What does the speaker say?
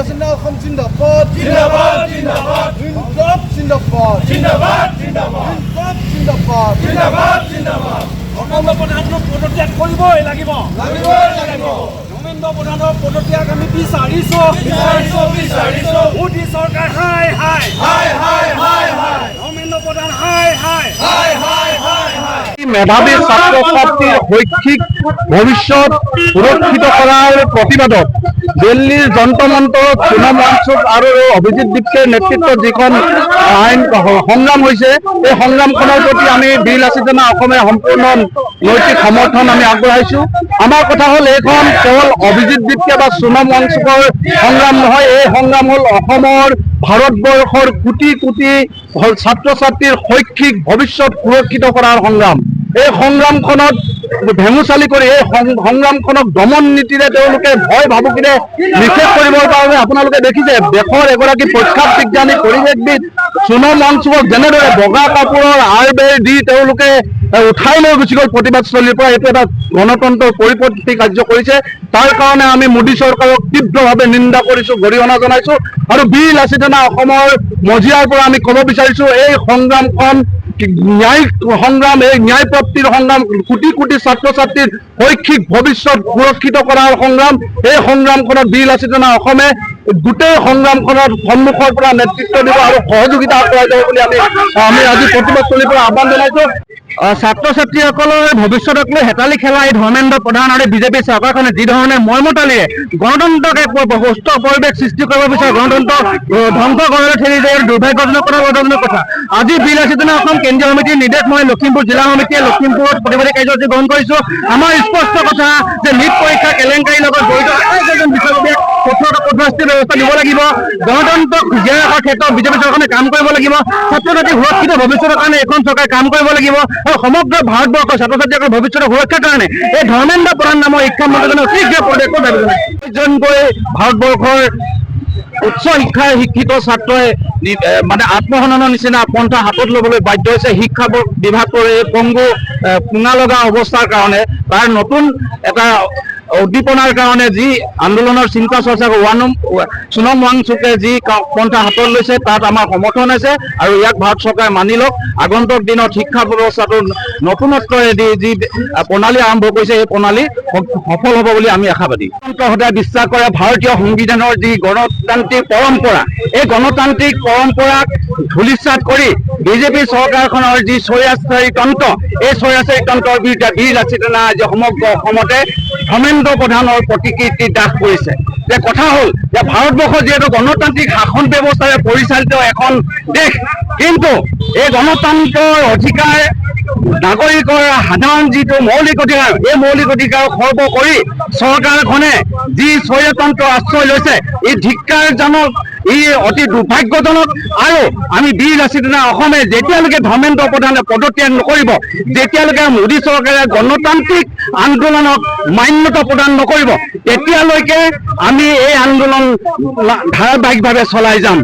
লাচিত অসম জিন্দাবাদ জিন্দাবাদ জিন্দাবাদ ইনকলাব জিন্দাবাদ জিন্দাবাদ জিন্দাবাদ ইনকলাব জিন্দাবাদ জিন্দাবাদ জিন্দাবাদ ধৰ্মেন্দ্ৰ প্ৰধানক পদত্যাগ কৰিবই লাগিব ধৰ্মেন্দ্ৰ প্ৰধানক পদত্যাগ আমি বিচাৰিছোঁ মোদী চৰকাৰ হাই হাই হাই হাই হাই হাই ধৰ্মেন্দ্ৰ প্ৰধান হাই হাই হাই হাই হাই হাই মেধাবী ছাত্ৰ ছাত্ৰীৰ শৈক্ষিক ভৱিষ্যত সুৰক্ষিত কৰাৰ প্ৰতিবাদত দিল্লীৰ যন্ত্ৰ মন্তৰত সোণম ৱাংচুক আৰু অভিজিৎ দীপকেৰ নেতৃত্বত যিখন আইন সংগ্ৰাম হৈছে এই সংগ্ৰামখনৰ প্ৰতি আমি বীৰ লাচিত অসমে সম্পূৰ্ণ নৈতিক সমৰ্থন আমি আগবঢ়াইছো। আমাৰ কথা হ'ল এইখন কেৱল অভিজিৎ দীপকে বা সোণম ৱাংচুকৰ সংগ্ৰাম নহয়, এই সংগ্ৰাম হ'ল অসমৰ ভাৰতবৰ্ষৰ কোটি কোটি ছাত্ৰ ছাত্ৰীৰ শৈক্ষিক ভৱিষ্যত সুৰক্ষিত কৰাৰ সংগ্ৰাম। এই সংগ্ৰামখনত ভেঙুচালি কৰি এই সংগ্ৰামখনক দমন নীতিৰে তেওঁলোকে ভয় ভাবুকিৰে নিষেধ কৰিবৰ কাৰণে আপোনালোকে দেখিছে দেশৰ এগৰাকী প্ৰখ্যাত বিজ্ঞানী পৰিৱেশবিদ সোণম ৱাংচুকক যেনেদৰে বগা কাপোৰৰ আৰবেৰ দি তেওঁলোকে উঠাই লৈ গুচি গ'ল প্ৰতিবাদস্থলীৰ পৰা। এইটো এটা গণতন্ত্ৰৰ পৰিপন্থী কাৰ্য কৰিছে। তাৰ কাৰণে আমি মোদী চৰকাৰক তীব্ৰভাৱে নিন্দা কৰিছো, গৰিহণা জনাইছো আৰু বীৰ লাচিত অসমৰ মজিয়াৰ পৰা আমি ক'ব বিচাৰিছো এই সংগ্ৰামখন ন্যায় সংগ্ৰাম, এই ন্যায় প্ৰাপ্তিৰ সংগ্ৰাম, কোটি কোটি ছাত্ৰ ছাত্ৰীৰ শৈক্ষিক ভৱিষ্যত সুৰক্ষিত কৰাৰ সংগ্ৰাম। এই সংগ্ৰামখনত বীৰ লাচিত অসমে গোটেই সংগ্ৰামখনত সন্মুখৰ পৰা নেতৃত্ব দিব আৰু সহযোগিতা আগবঢ়াই যাব বুলি আমি আজি প্ৰতিবাদস্থলীৰ পৰা আহ্বান জনাইছো। ছাত্ৰ ছাত্ৰীসকলৰ ভৱিষ্যতক লৈ হেতালি খেলা এই ধৰ্মেন্দ্ৰ প্ৰধান আৰু বিজেপি চৰকাৰখনে যি ধৰণে মৰ্মতালিৰে গণতন্ত্ৰক এক সুস্থ পৰিৱেশ সৃষ্টি কৰিব বিচাৰে, গণতন্ত্ৰ ধ্বংস কৰিবলৈ ঠেলি দিয়ে, দুৰ্ভাগ্যজনক কথা। আজি বীৰ লাচিত অসম কেন্দ্ৰীয় সমিতিৰ নিৰ্দেশ মই লখিমপুৰ জিলা সমিতিয়ে লখিমপুৰত প্ৰতিবাদী কাৰ্যসূচী গ্ৰহণ কৰিছো। আমাৰ স্পষ্ট কথা যে নীট পৰীক্ষা কেলেংকাৰীৰ লগত জড়িত আটাইকেইজন বিষয়ববীয়াক কঠোৰ শাস্তিৰ ব্যৱস্থা দিব লাগিব। গণতন্ত্ৰক জীয়াই ৰখাৰ ক্ষেত্ৰত বিজেপি চৰকাৰে কাম কৰিব লাগিব। ছাত্ৰ ছাত্ৰীৰ সুৰক্ষিত ভৱিষ্যতৰ কাৰণে এখন চৰকাৰে কাম কৰিব লাগিব আৰু সমগ্ৰ ভাৰতবৰ্ষৰ ছাত্ৰ ছাত্ৰীসকলৰ ভৱিষ্যতৰ সুৰক্ষাৰ কাৰণে এই ধৰ্মেন্দ্ৰ প্ৰধান নামৰ শিক্ষামন্ত্ৰীজনে শীঘ্ৰে পদত্যাগ দাবী জনাইছে। ভাৰতবৰ্ষৰ উচ্চ শিক্ষাৰ শিক্ষিত ছাত্ৰই মানে আত্মসন্মানৰ নিচিনা পন্থা হাতত ল'বলৈ বাধ্য হৈছে। শিক্ষা বিভাগৰ এই পংগু পুঙা লগা অৱস্থাৰ কাৰণে তাৰ নতুন এটা উদ্দীপনাৰ কাৰণে যি আন্দোলনৰ চিন্তা চৰ্চা সোণম ৱাংচুকে যি পন্থা হাতত লৈছে তাত আমাৰ সমৰ্থন আছে আৰু ইয়াক ভাৰত চৰকাৰে মানি লওক। আগন্তুক দিনত শিক্ষা ব্যৱস্থাটো নতুনত্বৰে যি প্ৰণালী আৰম্ভ কৰিছে এই প্ৰণালী সফল হ'ব বুলি আমি আশাবাদী। সদায় বিশ্বাস কৰে ভাৰতীয় সংবিধানৰ যি গণতান্ত্ৰিক পৰম্পৰা, এই গণতান্ত্ৰিক পৰম্পৰাক ধূলিসাৎ কৰি বিজেপি চৰকাৰখনৰ যি স্বৈৰাচাৰী তন্ত্ৰ, এই স্বৈৰাচাৰী তন্ত্ৰৰ বিৰুদ্ধে বীৰ লাচিত আজি সমগ্ৰ অসমতে ধৰ্মেন্দ্ৰ প্ৰধানৰ প্ৰতিকৃতি দাস কৰিছে। যে কথা হ'ল যে ভাৰতবৰ্ষ যিহেতু গণতান্ত্ৰিক শাসন ব্যৱস্থাৰে পৰিচালিত এখন দেশ, কিন্তু এই গণতন্ত্ৰৰ অধিকাৰ নাগৰিকৰ সাধাৰণ যিটো মৌলিক অধিকাৰ, এই মৌলিক অধিকাৰ খৰ্ব কৰি চৰকাৰখনে যি স্বৈৰতন্ত্ৰ আশ্ৰয় লৈছে ই ধিক্কাৰজনক, ই অতি দুৰ্ভাগ্যজনক। আৰু আমি বীৰ লাচিত অসমে যেতিয়ালৈকে ধৰ্মেন্দ্ৰ প্ৰধানে পদত্যাগ নকৰিব, যেতিয়ালৈকে মোদী চৰকাৰে গণতান্ত্ৰিক আন্দোলনক মান্যতা প্ৰদান নকৰিব, তেতিয়ালৈকে আমি এই আন্দোলন ধাৰাবাহিকভাৱে চলাই যাম।